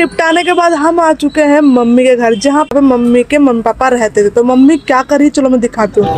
निपटाने के बाद हम आ चुके हैं मम्मी के घर, जहाँ पे मम्मी के मम्मी पापा रहते थे। तो मम्मी क्या कर रही, चलो मैं दिखाती हूँ।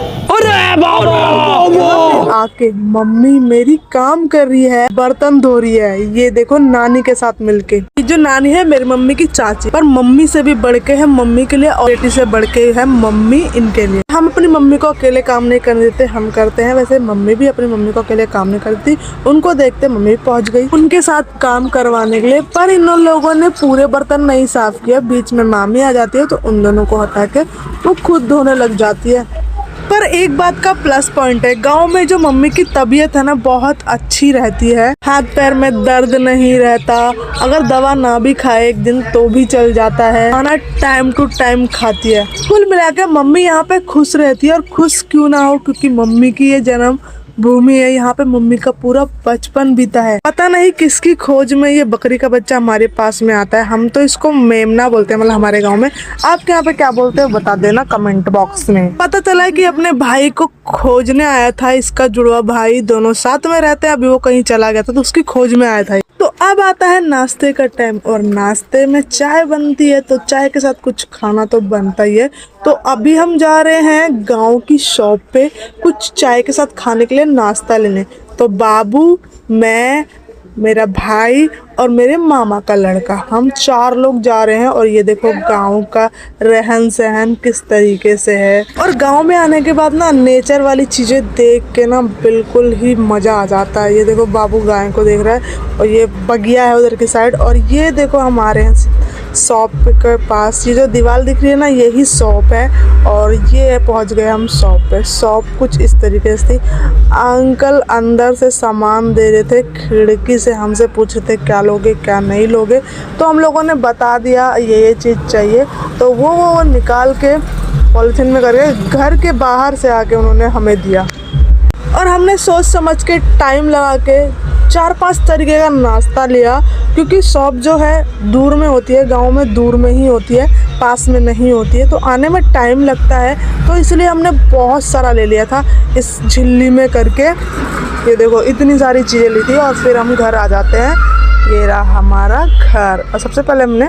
आके मम्मी मेरी काम कर रही है, बर्तन धो रही है। ये देखो नानी के साथ मिलके। ये जो नानी है मेरी मम्मी की चाची, पर मम्मी से भी बढ़ के है मम्मी के लिए, और बेटी से बढ़ के है मम्मी इनके लिए। हम अपनी मम्मी को अकेले काम नहीं करने देते, हम करते हैं। वैसे मम्मी भी अपनी मम्मी को अकेले काम नहीं करती। उनको देखते मम्मी पहुंच गई उनके साथ काम करवाने के लिए, पर इन लोगों ने पूरे बर्तन नहीं साफ किया। बीच में मामी आ जाती है तो उन दोनों को हटा के वो खुद धोने लग जाती है। पर एक बात का प्लस पॉइंट है, गांव में जो मम्मी की तबीयत है ना बहुत अच्छी रहती है। हाथ पैर में दर्द नहीं रहता, अगर दवा ना भी खाए एक दिन तो भी चल जाता है। खाना टाइम टू टाइम खाती है। कुल मिला के मम्मी यहाँ पे खुश रहती है। और खुश क्यों ना हो, क्योंकि मम्मी की ये जन्म भूमि है। यहाँ पे मम्मी का पूरा बचपन बीता है। पता नहीं किसकी खोज में ये बकरी का बच्चा हमारे पास में आता है। हम तो इसको मेमना बोलते हैं, मतलब हमारे गांव में। आपके यहाँ पे क्या बोलते हैं बता देना कमेंट बॉक्स में। पता चला है कि अपने भाई को खोजने आया था। इसका जुड़वा भाई, दोनों साथ में रहते हैं। अभी वो कहीं चला गया था तो उसकी खोज में आया था। तो अब आता है नाश्ते का टाइम, और नाश्ते में चाय बनती है। तो चाय के साथ कुछ खाना तो बनता ही है। तो अभी हम जा रहे हैं गांव की शॉप पे कुछ चाय के साथ खाने के लिए नाश्ता लेने। तो बाबू, मैं, मेरा भाई और मेरे मामा का लड़का, हम 4 लोग जा रहे हैं। और ये देखो गांव का रहन सहन किस तरीके से है। और गांव में आने के बाद ना नेचर वाली चीज़ें देख के ना बिल्कुल ही मज़ा आ जाता है। ये देखो बाबू गाय को देख रहा है, और ये बगिया है उधर की साइड। और ये देखो हमारे शॉप के पास ये जो दीवार दिख रही है ना, यही शॉप है। और ये पहुंच गए हम शॉप पे। शॉप कुछ इस तरीके से थी। अंकल अंदर से सामान दे रहे थे, खिड़की से हमसे पूछ रहे थे क्या लोगे क्या नहीं लोगे। तो हम लोगों ने बता दिया ये चीज़ चाहिए। तो वो निकाल के पॉलिथीन में करके घर के बाहर से आके उन्होंने हमें दिया। और हमने सोच समझ के टाइम लगा के 4-5 तरीके का नाश्ता लिया, क्योंकि शॉप जो है दूर में होती है, गांव में दूर में ही होती है, पास में नहीं होती है। तो आने में टाइम लगता है, तो इसलिए हमने बहुत सारा ले लिया था इस झिल्ली में करके। ये देखो इतनी सारी चीज़ें ली थी। और फिर हम घर आ जाते हैं। ये रहा हमारा घर। और सबसे पहले हमने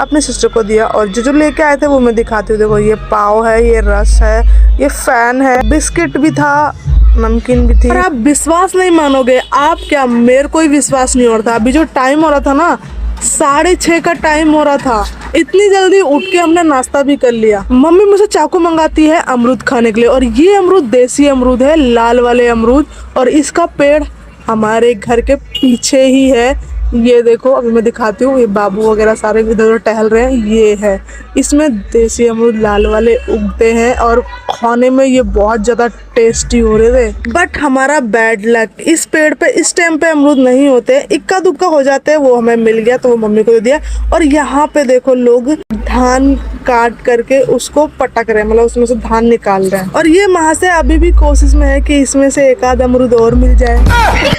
अपने सिस्टर को दिया, और जो लेके आए थे वो मैं दिखाती हूँ। देखो ये पाव है, ये रस है, ये फैन है, बिस्किट भी था, नमकीन भी थी। और आप विश्वास नहीं मानोगे, आप क्या, मेरे को ही विश्वास नहीं हो रहा था। अभी जो टाइम हो रहा था ना, 6:30 का टाइम हो रहा था। इतनी जल्दी उठ के हमने नाश्ता भी कर लिया। मम्मी मुझे चाकू मंगाती है अमरूद खाने के लिए, और ये अमरूद देसी अमरूद है, लाल वाले अमरूद। और इसका पेड़ हमारे घर के पीछे ही है। ये देखो अभी मैं दिखाती हूँ। ये बाबू वगैरह सारे इधर उधर टहल रहे हैं। ये है, इसमें देसी अमरूद लाल वाले उगते हैं, और खाने में ये बहुत ज़्यादा टेस्टी हो रहे थे। बट हमारा बैड लक, इस पेड़ पे इस टाइम पे अमरूद नहीं होते, इक्का दुक्का हो जाते हैं। वो हमें मिल गया तो वो मम्मी को दे दिया। और यहाँ पे देखो लोग धान काट करके उसको पटक रहे हैं, मतलब उसमें से धान निकाल रहे हैं। और ये माँ से अभी भी कोशिश में है कि इसमें से एक आध अमरूद और मिल जाए।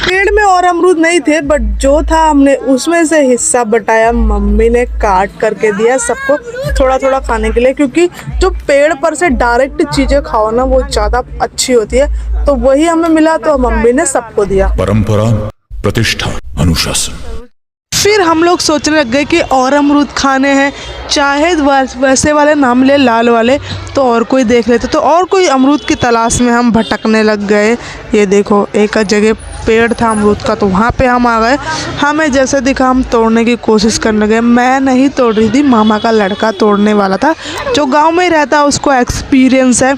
पेड़ में और अमरूद नहीं थे, बट जो था हमने उसमें से हिस्सा बटाया। मम्मी ने काट करके दिया सबको थोड़ा थोड़ा खाने के लिए, क्योंकि जो पेड़ पर से डायरेक्ट चीजें खाओ ना वो ज्यादा अच्छी होती है। तो वही हमें मिला तो मम्मी ने सबको दिया। परंपरा, प्रतिष्ठा, अनुशासन। फिर हम लोग सोचने लग गए कि और अमरूद खाने हैं, चाहे वैसे वाले नाम ले, लाल वाले, तो और कोई देख लेते। तो और कोई अमरूद की तलाश में हम भटकने लग गए। ये देखो एक जगह पेड़ था अमरूद का, तो वहाँ पे हम आ गए। हमें जैसे दिखा हम तोड़ने की कोशिश करने लगे। मैं नहीं तोड़ रही थी, मामा का लड़का तोड़ने वाला था, जो गाँव में ही रहता है, उसको एक्सपीरियंस है।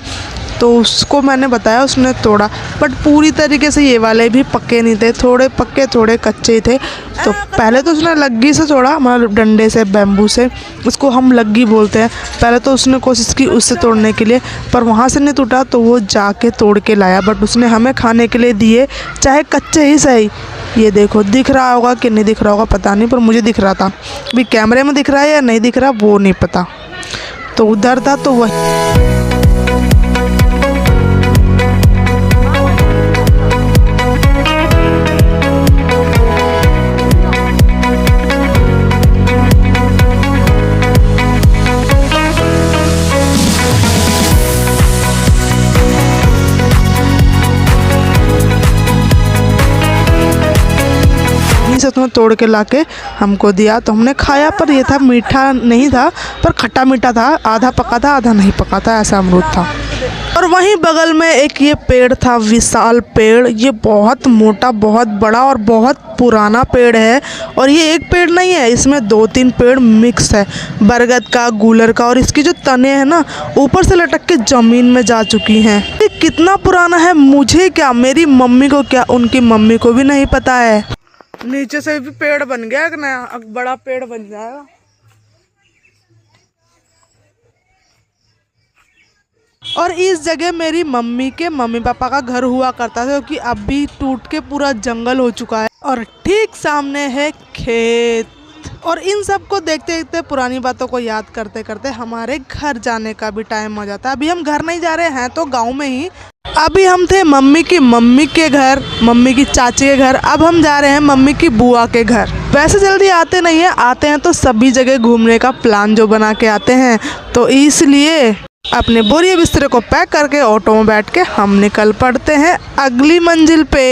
तो उसको मैंने बताया, उसने तोड़ा। बट पूरी तरीके से ये वाले भी पक्के नहीं थे, थोड़े पक्के थोड़े कच्चे थे। तो पहले तो उसने लग्गी से तोड़ा, मतलब डंडे से, बैम्बू से, उसको हम लग्गी बोलते हैं। पहले तो उसने कोशिश की उससे तोड़ने के लिए, पर वहाँ से नहीं टूटा तो वो जाके तोड़ के लाया। बट उसने हमें खाने के लिए दिए, चाहे कच्चे ही सही। ये देखो दिख रहा होगा कि नहीं दिख रहा होगा पता नहीं, पर मुझे दिख रहा था। अभी कैमरे में दिख रहा है या नहीं दिख रहा वो नहीं पता। तो उधर था तो वही। वहीं से उसने तोड़ के लाके हमको दिया, तो हमने खाया। पर ये था मीठा नहीं था, पर खट्टा मीठा था, आधा पका था आधा नहीं पका था, ऐसा अमरूद था। और वहीं बगल में एक ये पेड़ था, विशाल पेड़। ये बहुत मोटा, बहुत बड़ा और बहुत पुराना पेड़ है। और ये एक पेड़ नहीं है, इसमें 2-3 पेड़ मिक्स है, बरगद का, गूलर का। और इसकी जो तने हैं ना, ऊपर से लटक के ज़मीन में जा चुकी हैं। ये कितना पुराना है मुझे क्या, मेरी मम्मी को क्या, उनकी मम्मी को भी नहीं पता है। नीचे से भी पेड़ बन गया, एक नया बड़ा पेड़ बन जाएगा। और इस जगह मेरी मम्मी के मम्मी पापा का घर हुआ करता था, क्योंकि अभी टूट के पूरा जंगल हो चुका है। और ठीक सामने है खेत। और इन सब को देखते देखते, पुरानी बातों को याद करते करते हमारे घर जाने का भी टाइम हो जाता है। अभी हम घर नहीं जा रहे हैं, तो गांव में ही। अभी हम थे मम्मी की मम्मी के घर, मम्मी की चाची के घर। अब हम जा रहे हैं मम्मी की बुआ के घर। वैसे जल्दी आते नहीं है, आते हैं तो सभी जगह घूमने का प्लान जो बना के आते हैं, तो इसलिए अपने बोरिए बिस्तरे को पैक करके ऑटो में बैठ के हम निकल पड़ते हैं अगली मंजिल पे।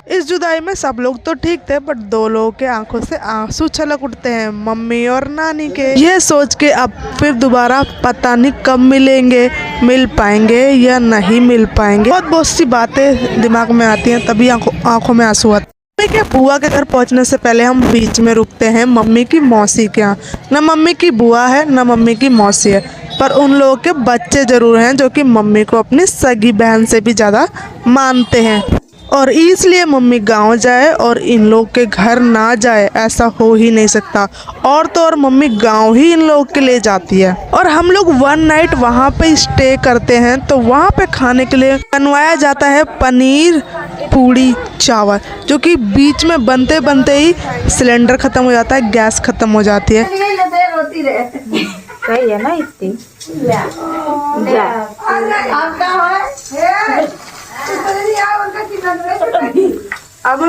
इस जुदाई में सब लोग तो ठीक थे, बट 2 लोगों के आंखों से आंसू छलक उठते हैं, मम्मी और नानी के। यह सोच के अब फिर दोबारा पता नहीं कब मिलेंगे, मिल पाएंगे या नहीं मिल पाएंगे। बहुत सी बातें दिमाग में आती हैं, तभी आंखों में आंसू आते हैं। मम्मी के बुआ के घर पहुंचने से पहले हम बीच में रुकते हैं मम्मी की मौसी के यहाँ। न मम्मी की बुआ है, न मम्मी की मौसी है, पर उन लोगों के बच्चे ज़रूर हैं जो कि मम्मी को अपनी सगी बहन से भी ज़्यादा मानते हैं। और इसलिए मम्मी गांव जाए और इन लोग के घर ना जाए, ऐसा हो ही नहीं सकता। और तो और मम्मी गांव ही इन लोगों के ले जाती है। और हम लोग 1 नाइट वहाँ पे स्टे करते हैं, तो वहाँ पे खाने के लिए बनवाया जाता है पनीर पूड़ी चावल, जो कि बीच में बनते बनते ही सिलेंडर ख़त्म हो जाता है, गैस ख़त्म हो जाती है। सही है ना इसकी। अब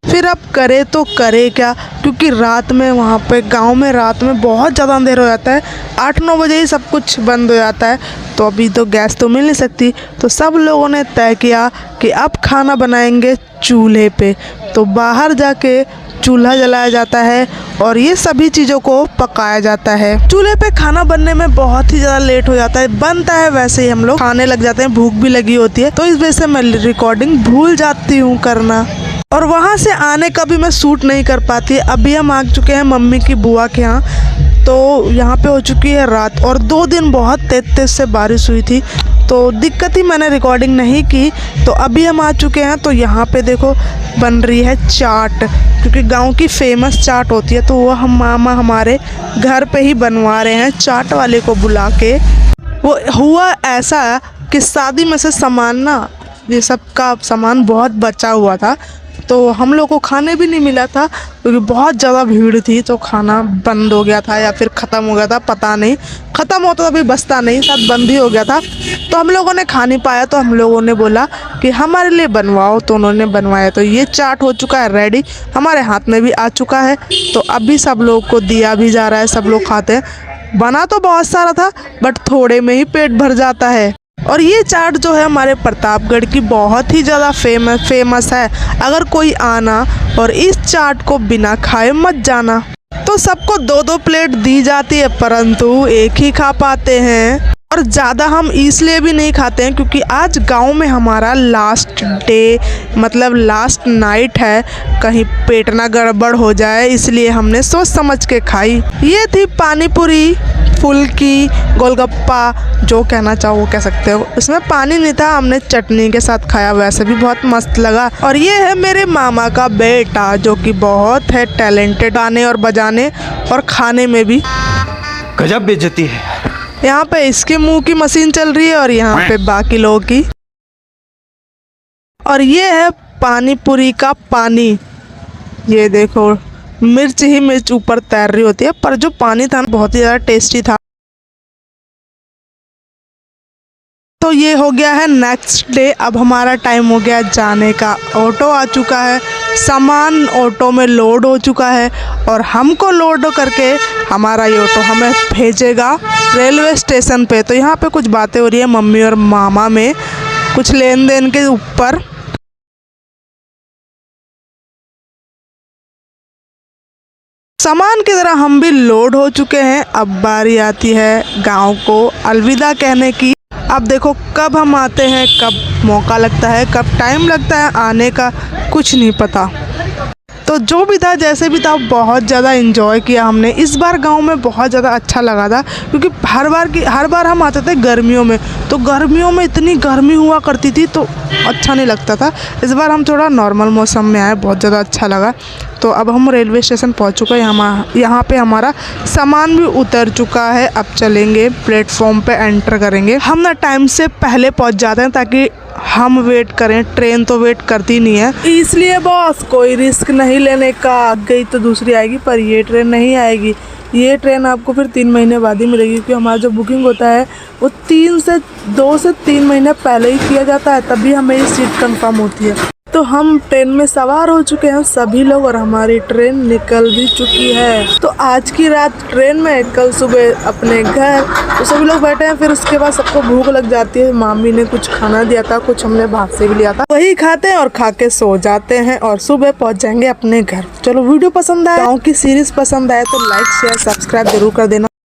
फिर अब करे तो करे क्या, क्योंकि रात में वहाँ पे गांव में रात में बहुत ज़्यादा अंधेर हो जाता है। 8-9 बजे ही सब कुछ बंद हो जाता है, तो अभी तो गैस तो मिल नहीं सकती। तो सब लोगों ने तय किया कि अब खाना बनाएंगे चूल्हे पे। तो बाहर जाके चूल्हा जलाया जाता है और ये सभी चीज़ों को पकाया जाता है। चूल्हे पे खाना बनने में बहुत ही ज़्यादा लेट हो जाता है, बनता है वैसे ही हम लोग खाने लग जाते हैं, भूख भी लगी होती है, तो इस वजह से मैं रिकॉर्डिंग भूल जाती हूँ करना। और वहाँ से आने का भी मैं शूट नहीं कर पाती। अभी हम आ चुके हैं मम्मी की बुआ के यहाँ, तो यहाँ पे हो चुकी है रात। और 2 दिन बहुत तेज से बारिश हुई थी, तो दिक्कत ही मैंने रिकॉर्डिंग नहीं की। तो अभी हम आ चुके हैं, तो यहाँ पे देखो बन रही है चाट, क्योंकि गांव की फेमस चाट होती है, तो वो हम मामा हमारे घर पे ही बनवा रहे हैं चाट वाले को बुला के। वो हुआ ऐसा कि शादी में से सामान ना, ये सब का सामान बहुत बचा हुआ था, तो हम लोग को खाने भी नहीं मिला था, क्योंकि बहुत ज़्यादा भीड़ थी। तो खाना बंद हो गया था या फिर ख़त्म हो गया था, पता नहीं। ख़त्म होता तो अभी बचता नहीं, शायद बंद ही हो गया था। तो हम लोगों ने खा नहीं पाया, तो हम लोगों ने बोला कि हमारे लिए बनवाओ, तो उन्होंने बनवाया। तो ये चाट हो चुका है रेडी, हमारे हाथ में भी आ चुका है। तो अभी सब लोग को दिया भी जा रहा है, सब लोग खाते हैं। बना तो बहुत सारा था, बट थोड़े में ही पेट भर जाता है। और ये चाट जो है हमारे प्रतापगढ़ की बहुत ही ज़्यादा फेमस है। अगर कोई आना और इस चाट को बिना खाए मत जाना। तो सबको 2-2 प्लेट दी जाती है, परंतु एक ही खा पाते हैं। और ज़्यादा हम इसलिए भी नहीं खाते हैं क्योंकि आज गांव में हमारा लास्ट डे, मतलब लास्ट नाइट है, कहीं पेट ना गड़बड़ हो जाए, इसलिए हमने सोच समझ के खाई। ये थी पानी पूरी, फुल्की, गोलगप्पा, जो कहना चाहो वो कह सकते हो। इसमें पानी नहीं था, हमने चटनी के साथ खाया, वैसे भी बहुत मस्त लगा। और ये है मेरे मामा का बेटा, जो कि बहुत है टैलेंटेड गाने और बजाने और खाने में भी। गजब बेइज्जती है। यहाँ पे इसके मुंह की मशीन चल रही है और यहाँ पे बाकी लोगों की। और ये है पानी पूरी का पानी, ये देखो मिर्च ही मिर्च ऊपर तैर रही होती है, पर जो पानी था बहुत ही ज़्यादा टेस्टी था। तो ये हो गया है नेक्स्ट डे। अब हमारा टाइम हो गया जाने का। ऑटो आ चुका है, सामान ऑटो में लोड हो चुका है और हमको लोड करके हमारा ये ऑटो हमें भेजेगा रेलवे स्टेशन पे। तो यहाँ पे कुछ बातें हो रही है मम्मी और मामा में, कुछ लेन देन के ऊपर। सामान की तरह हम भी लोड हो चुके हैं। अब बारी आती है गांव को अलविदा कहने की। अब देखो कब हम आते हैं, कब मौका लगता है, कब टाइम लगता है आने का, कुछ नहीं पता। तो जो भी था जैसे भी था बहुत ज़्यादा इन्जॉय किया हमने। इस बार गांव में बहुत ज़्यादा अच्छा लगा था, क्योंकि हर बार हम आते थे गर्मियों में, तो गर्मियों में इतनी गर्मी हुआ करती थी तो अच्छा नहीं लगता था। इस बार हम थोड़ा नॉर्मल मौसम में आए, बहुत ज़्यादा अच्छा लगा। तो अब हम रेलवे स्टेशन पहुंच चुके हैं। यहाँ पे हमारा सामान भी उतर चुका है। अब चलेंगे प्लेटफॉर्म पे, एंटर करेंगे। हम ना टाइम से पहले पहुंच जाते हैं ताकि हम वेट करें, ट्रेन तो वेट करती नहीं है, इसलिए बॉस कोई रिस्क नहीं लेने का। आ गई तो दूसरी आएगी, पर ये ट्रेन नहीं आएगी। ये ट्रेन आपको फिर 3 महीने बाद ही मिलेगी, क्योंकि हमारा जो बुकिंग होता है वो 2 से 3 महीने पहले ही किया जाता है, तभी हमें ये सीट कंफर्म होती है। तो हम ट्रेन में सवार हो चुके हैं सभी लोग, और हमारी ट्रेन निकल भी चुकी है। तो आज की रात ट्रेन में, कल सुबह अपने घर। तो सभी लोग बैठे हैं, फिर उसके बाद सबको भूख लग जाती है। मामी ने कुछ खाना दिया था, कुछ हमने बाहर से भी लिया था, वही खाते हैं और खा के सो जाते हैं, और सुबह पहुंच जाएंगे अपने घर। चलो वीडियो पसंद आया, गाँव की सीरीज पसंद आए तो लाइक शेयर सब्सक्राइब जरूर कर देना।